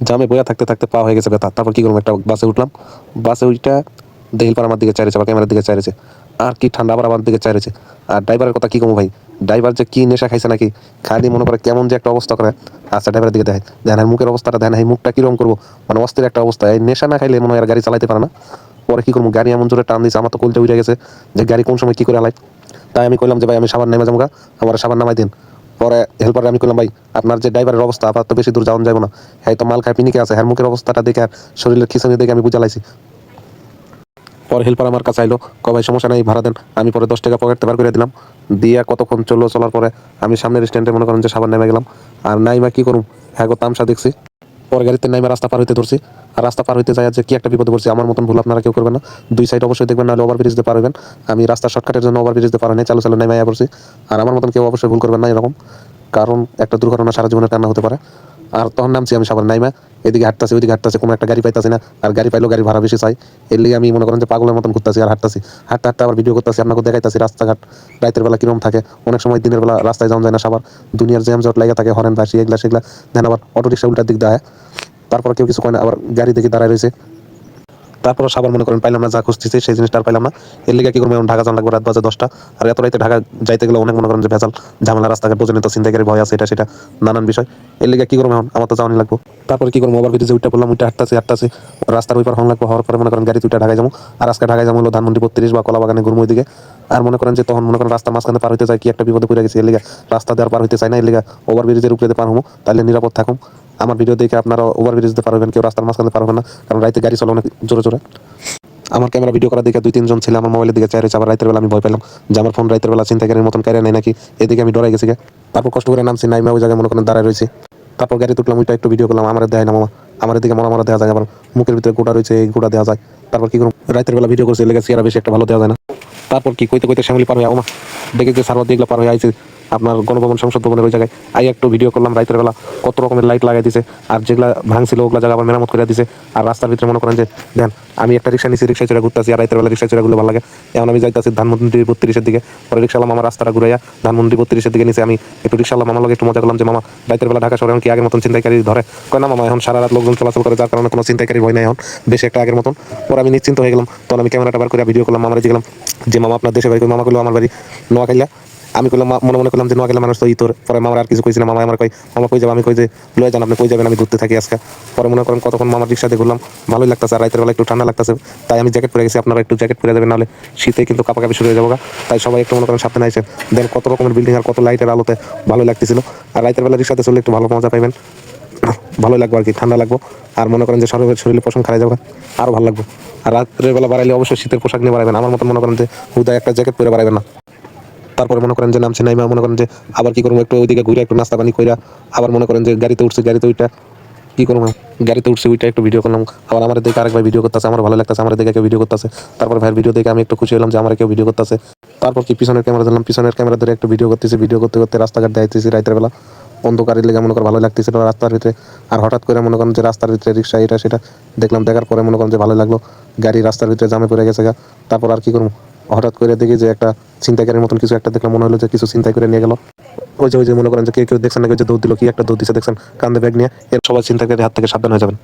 জামে বইয়া থাকতে থাকতে পা হয়ে গেছে ব্যথা। তারপর কি করবো, একটা বাসে উঠলাম। বাসে উইটা দেহিল পার আমার দিকে চাইছে, আবার ক্যামেরার দিকে চাইছে। আর কি ঠান্ডা, আবার আমার দিকে চাইছে। আর ড্রাইভারের কথা কি কমু ভাই, ড্রাইভার যে কি নেশা খাইছে নাকি, খালি মনে করে কেমন যে একটা অবস্থা করে। আচ্ছা ড্রাইভারের দিকে দেখেন, দেখেন মুখের অবস্থাটা, দেখেন এই মুখটা কিরকম করবো, মানে অস্থির একটা অবস্থা। এই নেশা না খাইলে মনে হয় আর গাড়ি চালাইতে পারে না। পরে কি করবো, গাড়ি এমন জোরে টান দিয়েছে, আমার তো কলজা উঠে গেছে যে গাড়ি কোন সময় কি করে আলাই। তাই আমি কইলাম যে ভাই আমি সাবান নেমে যাবো, আমার সাবান নামাই দিন। পরে হেল্পারে আমি কইলাম ভাই আপনার যে ড্রাইভারের অবস্থা, আপনার তো বেশি দূর যাওয়া যাবো না, হ্যাঁ তো মাল খায় পিনিকে আছে, হ্যাঁ মুখের অবস্থাটা দেখে আর শরীরের খিচুনি দেখে আমি বুঝালাইছি। পরে হেল্পার আমার কাছে আইলো, ভাই সমস্যা নাই ভাড়া দেন। আমি পরে 10 টাকা পকেট বার করে দিলাম। দিয়া কতক্ষণ চললো, চলার পরে আমি সামনের স্ট্যান্ডে মনে করেন যে সাবান নেমে গেলাম। আর নাইমা কি করুম, হ্যাঁ গো তামসা দেখছি। পরে গাড়িতে নাইমা রাস্তা পার হইতে ধরছি। আর রাস্তা পার হইতে যায় যে কি একটা বিপদে পড়ছি, আমার মতন ভুল আপনারা কেউ করবেন না। দুই সাইড অবশ্যই দেখবেন, নাহলে ওভারব্রিজ দিয়ে পার হবেন। আমি রাস্তা শর্টকাটের জন্য ওভারব্রিজ দিয়ে পার হই নাই, চালু চালু নাইমা পড়ছি। আর আমার মতন কেউ অবশ্যই ভুল করবেন না এরকম, কারণ একটা দুর্ঘটনা সারা জীবনের কান্না হতে পারে। আর তখন নামছি আমি সাবান নাইমা, এদিকে হাঁটতাছি ওইদিকে হাঁটতাছি, কোনো একটা গাড়ি পাইতাছি না। আর গাড়ি পাইলেও গাড়ি ভাড়া বেশি চাই। এর লিগে আমি মনে করেন যে পাগলের মতন ঘুরতাছি আর হাঁটতাছি। হাঁটতে হাঁটতে আবার ভিডিও করতেছি, আপনাকে দেখাইতাছি রাস্তাঘাট রাতের বেলা কিরকম থাকে। অনেক সময় দিনের বেলা রাস্তায় যাওয়া যায় না, সবার দুনিয়ার জ্যাম জট লাগে থাকে, হরেন বাসি এগুলা সেগুলা। দেন আবার অটো রিক্সা উল্টার দিক দেয়, তারপর কেউ কিছু কয় না, আবার গাড়ি দেখে দাঁড়ায় রয়েছে। তারপর সাবার মনে করেন পাইলাম না, যা খুঁজতেছি সেই জিনিসটা আর পাইলাম না। এর লিগে কি করবো, এখন ঢাকা যান লাগবে, রাত বাজে 10টা। আর এত রাইতে ঢাকা যাইতে গেলে অনেক মনে করেন যে ভেজাল ঝামেলা, রাস্তাঘাট বোঝেন তো, ছিনতাইকারীর ভয় আছে, এটা সেটা নানান বিষয়। এর লিগে কি করবো, এখন আমার তো যাওয়ানি লাগবো। তারপর কি করবো, ওভার ব্রিজে উঠে পড়লাম, উঠে হাঁটতাছি হাঁটতাছি, রাস্তার ওই পার হন লাগবো। হওয়ার পরে মনে করেন গাড়ি উঠে ঢাকায় যাবো। আর আজকে ঢাকায় যাবো হলো ধানমন্ডি 32 বা কলাবাগানে ঘুরমো ওইদিকে। আর মনে করেন যে তখন মনে করেন রাস্তার মাঝখানে পার হইতে যায় কি একটা বিপদে পড়ে গেছি। এর লিগে রাস্তা দিয়ে আর পার হইতে চাই না, এর লিগে ওভার ব্রিজের উপরে পার হবো, তাহলে নিরাপদ থাকুন। আমার ভিডিও দেখে আপনারা ওভার ব্রিজ দিতে পারবেন, কেউ রাস্তার মাঝখানে পারবেন না, কারণ রাইতে গাড়ি চলে অনেক জোরে জোরে। আমার ক্যামেরা ভিডিও করার দিকে 2-3 জন ছিল, আমার মোবাইলের দিকে চাইছে। আবার রাতের বেলা আমি ভয় পেলাম যে আমার ফোন রাতের বেলা ছিনতাইকারীর মতন কেড়ে নেয় নাকি, এদিকে আমি ডরাই গেছি। তারপর কষ্ট করে নামছি, নাইমা ওই জায়গায় মনে করেন দাঁড়ায় রয়েছে। তারপর গাড়ি তুললাম, ওইটা একটু ভিডিও করলাম। আমার দেয় না মামা, আমার দিকে মরা মরা দেওয়া যায়, আবার মুখের ভিতরে গোটা রয়েছে, এই গোটা দেওয়া যায়। তারপর কি করুন, রাতের বেলা ভিডিও করছে, লেগে চেয়ারা বেশি একটা ভালো দেওয়া যায় না। তারপর কি কইতে কইতে শ্যামলি পার হয়ে আমা দেখে যে সারবাদ দিকলা পার হয়ে আইছে আপনার গণভবন সংসদ ভবনের ওই জায়গায়। আই একটু ভিডিও করলাম রাতের বেলা, কত রকমের লাইট লাগাই দিছে, আর যেগুলা ভাঙছিল ওগুলা জায়গা আবার মেরামত করে দিছে। আর রাস্তার ভিতরে মনে করেন যে দেন আমি একটা রিক্সা নিচে, রিক্সায় চড়ে ঘুরতেছি। আর রাতের বেলা রিক্সায় চড়ে ঘুরলে ভালো লাগে। এখন আমি যাইতেছি ধানমন্ডি 32-এর দিকে। পরে রিক্সাওয়ালা আমার রাস্তাটা ঘুরাইয়া ধানমন্ডি 32-এর দিকে নিচে আমি একটু রিক্সাওয়ালা মামার লগে একটু মজা করলাম যে মামা রাতের বেলা ঢাকা শহরে এখন কি আগের মতন ছিনতাইকারী ধরে? কয় না মামা, এখন সারা রাত লোকজন চলাচল করে, যার কারণে কোনো ছিনতাইকারী ভয় নাই এখন বেশি একটা আগের মতন। পরে আমি নিশ্চিন্ত হয়ে গেলাম। তখন আমি ক্যামেরাটা বার করে ভিডিও করলাম, মামারে গেলাম যে মামা আপনার দেশে বাড়ি? মামা কইলো আমার বাড়ি নোয়াখাইলা। আমি কইলাম মনে মনে করলাম যে নোয়াখালী মানুষ তো তোর। পরে মামার আর কিছু কইছিলাম, মামা আমার কই মামা কই যাবো? আমি কই যে লয়ে যান, আপনি কই যাবেন? আমি ঘুরতে থাকি আজকে। পরে মনে করেন কতক্ষণ মামার রিক্সাতে ঘুরলাম, ভালোই লাগতেছে। আর রাতের বেলা একটু ঠান্ডা লাগতেছে, তাই আমি জ্যাকেট পরে গেছি। আপনারা একটু জ্যাকেট পরে যাবেন, নাহলে শীতে কিন্তু কাপাকাপি শুরু হয়ে যাবো। তাই সবাই একটু মনে করেন সাবধানে আইসেন। দেন কত রকমের বিল্ডিং আর কত লাইটের আলোতে ভালো লাগতেছিল। আর রাতের বেলা রিক্সাতে চললে একটু ভালো মজা পাইবেন, ভালো লাগবে আর কি, ঠান্ডা লাগবো। আর মনে করেন যে শরীরে পশম খারাই যাবে, আরও ভালো লাগবে। আর রাত্রের বেলা বাড়াইলে অবশ্যই শীতের পোশাক নিয়ে বাড়াবেন, আমার মতন মনে করেন যে হুদায় একটা জ্যাকেট পরে বাড়াবেন না। তারপরে মনে করেন যে নামছি, নাইমা মনে করেন যে আবার কি করবো, একটু ওইদিকে ঘুরে একটু নাস্তা পানি কইরা আবার মনে করেন যে গাড়িতে উঠছে। গাড়িতে ওইটা কি করবো, গাড়িতে উঠছে ওইটা একটু ভিডিও করলাম। আবার আমার দেখে আরেক ভাই ভিডিও করতেছে, আমার ভালো লাগতেছে, আমার দেখে কেউ ভিডিও করতেছে। তারপর ভাইয়ের ভিডিও দেখে আমি একটু খুশি হলাম যে আমার কেউ ভিডিও করতেছে। তারপর কি পিছনের ক্যামেরা দিলাম, পিছনের ক্যামেরা ধরে একটু ভিডিও করতেছি। ভিডিও করতে করতে রাস্তাঘাট দেখাইতেছি রাতের বেলা, অন্ধকারের লেগে মনে করেন ভালো লাগতেছিল রাস্তার ভিতরে। আর হঠাৎ করে মনে করেন যে রাস্তার ভিতরে রিক্সা এটা সেটা দেখলাম, দেখার পরে মনে করেন যে ভালো লাগলো। গাড়ি রাস্তার ভিতরে জামে পড়ে গেছে। তারপর আর কি করবো, হঠাৎ করে দেখি যে একটা ছিনতাইকারীর মতন কিছু একটা দেখলাম, মনে হলো যে কিছু ছিনতাই করে নিয়ে গেল। ওই যে মনে করেন যে কেউ কেউ দেখছেন নাকি, যে দৌড় দিল, কি একটা দৌড় দিছে দেখছেন কান্দে ব্যাগ নিয়ে। এর সবাই ছিনতাইকারীর হাত থেকে সাবধান হয়ে যাবেন।